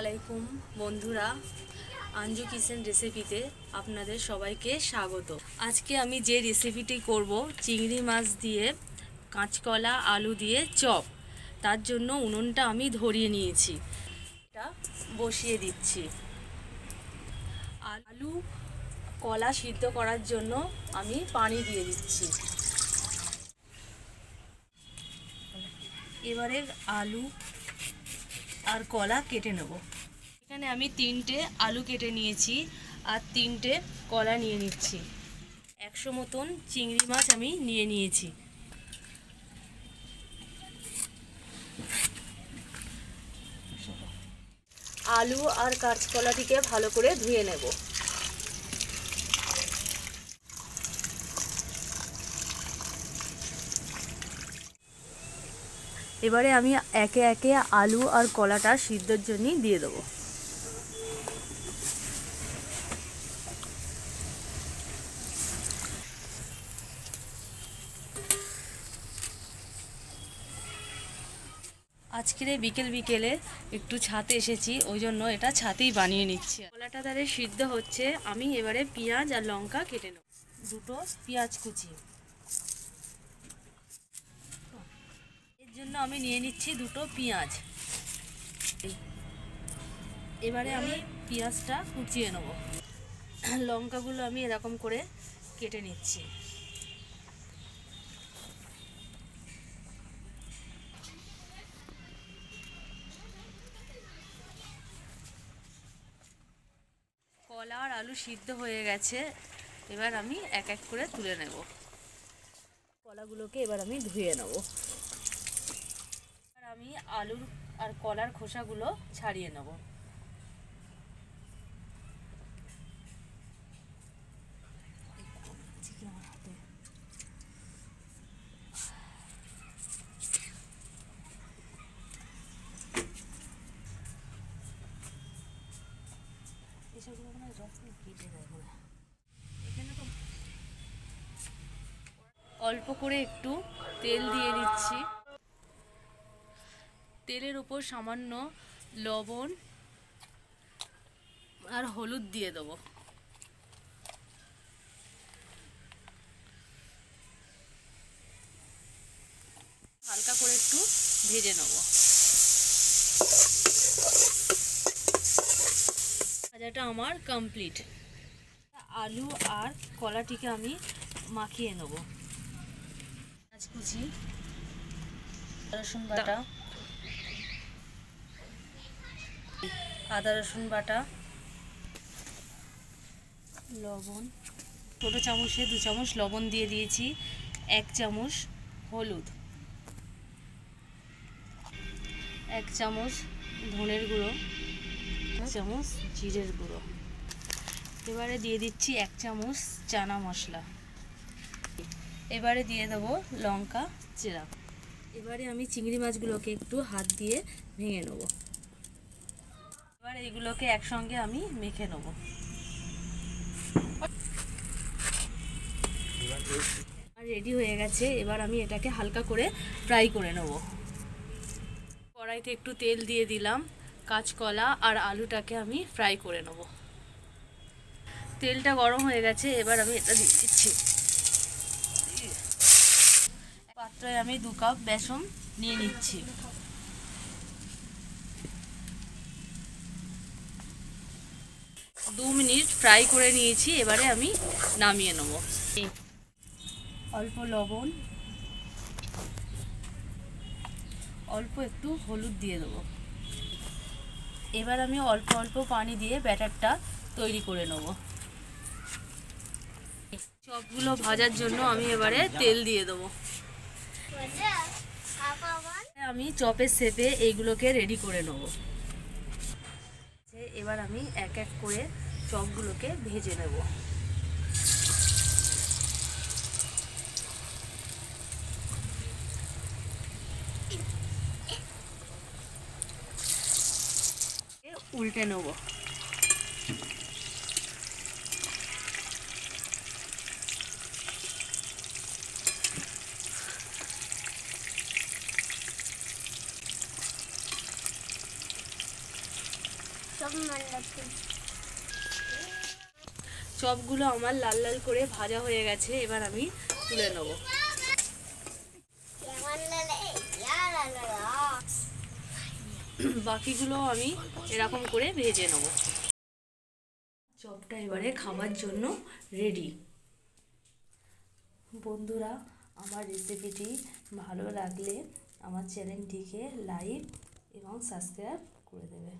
আলাইকুম বন্ধুরা, আঞ্জু কিচেন রেসিপিতে আপনাদের সবাইকে স্বাগত। আজকে আমি যে রেসিপিটি করব, চিংড়ি মাছ দিয়ে কাঁচকলা আলু দিয়ে চপ। তার জন্য উনুনটা আমি ধরিয়ে নিয়েছি, এটা বসিয়ে দিচ্ছি। আলু কলা সিদ্ধ করার জন্য আমি পানি দিয়ে দিচ্ছি। এবারে আলু আর কলা কেটে নেব। এখানে আমি 3টে আলু কেটে নিয়েছি আর 3টে কলা নিয়ে নিচ্ছি। 100 মতন চিংড়ি মাছ আমি নিয়ে নিয়েছি। আলু আর কাঁচকলাটিকে ভালো করে ধুয়ে নেব। এবারে আমি একে একে আলু আর কলাটা সিদ্ধর জন্য দিয়ে দেবো। আজকের এই বিকেলে একটু ছাতে এসেছি, ওই জন্য এটা ছাতেই বানিয়ে নিচ্ছি। কলাটা তাহলে সিদ্ধ হচ্ছে, আমি এবারে পেঁয়াজ আর লঙ্কা কেটে নেব। 2টো পেঁয়াজ কুচি, এর জন্য আমি নিয়ে নিচ্ছি 2টো পেঁয়াজ। এবারে আমি পেঁয়াজটা কুচিয়ে নেব। লঙ্কাগুলো আমি এরকম করে কেটে নিচ্ছি। কলা আর আলু সিদ্ধ হয়ে গেছে, এবার আমি এক এক করে তুলে নেব। কলাগুলোকে এবার আমি ধুয়ে নেব। আর আমি আলুর আর কলার খোসাগুলো ছাড়িয়ে নেব। অল্প করে একটু তেল দিয়ে দিচ্ছি। তেলের উপর সামান্য লবণ আর হলুদ দিয়ে দেবো। হালকা করে একটু ভেজে নেব। ভাজাটা আমার কমপ্লিট। আলু আর কলাটিকে আমি মাখিয়ে নেব। পেঁয়াজ কুচি, রসুন বাটা, আদা রসুন বাটা, লবণ, ছোটো চামচে 2 চামচ লবণ দিয়ে দিয়েছি, 1 চামচ হলুদ, 1 চামচ ধনের গুঁড়ো, 1 চামচ জিরের গুঁড়ো। এবারে দিয়ে দিচ্ছি 1 চামচ চানা মশলা। এবারে দিয়ে দেবো লঙ্কা চিরা। এবারে আমি চিংড়ি মাছগুলোকে একটু হাত দিয়ে ভেঙে নেব। এবার এইগুলোকে একসঙ্গে আমি মেখে নেব। আর রেডি হয়ে গেছে। এবার আমি এটাকে হালকা করে ফ্রাই করে নেব। কড়াইতে একটু তেল দিয়ে দিলাম। কাঁচকলা আর আলুটাকে আমি ফ্রাই করে নেব। তেলটা গরম হয়ে গেছে, এবার আমি এটা দিয়ে দিচ্ছি। পাত্রে আমি 2 কাপ বেসন নিয়ে নিচ্ছি। দু মিনিট ফ্রাই করে নিয়েছি, এবারে আমি নামিয়ে নেব। অল্প লবণ, অল্প একটু হলুদ দিয়ে দেবো। এবার আমি অল্প অল্প পানি দিয়ে ব্যাটারটা তৈরি করে নেব। চপগুলো ভাজার জন্য আমি এবারে তেল দিয়ে দেবো। আমি চপের শেপে এইগুলোকে রেডি করে নেব। এবার আমি এক এক করে চপগুলোকে ভেজে নেব। উল্টে নেব। চপগুলো আমার লাল লাল করে ভাজা হয়ে গেছে, এবার আমি তুলে নেব। বাকিগুলো আমি এরকম করে ভেজে নেব। চপটা এবারে খাবার জন্য রেডি। বন্ধুরা, আমার রেসিপিটি ভালো লাগলে আমার চ্যানেলটিকে লাইক এবং সাবস্ক্রাইব করে দেবে।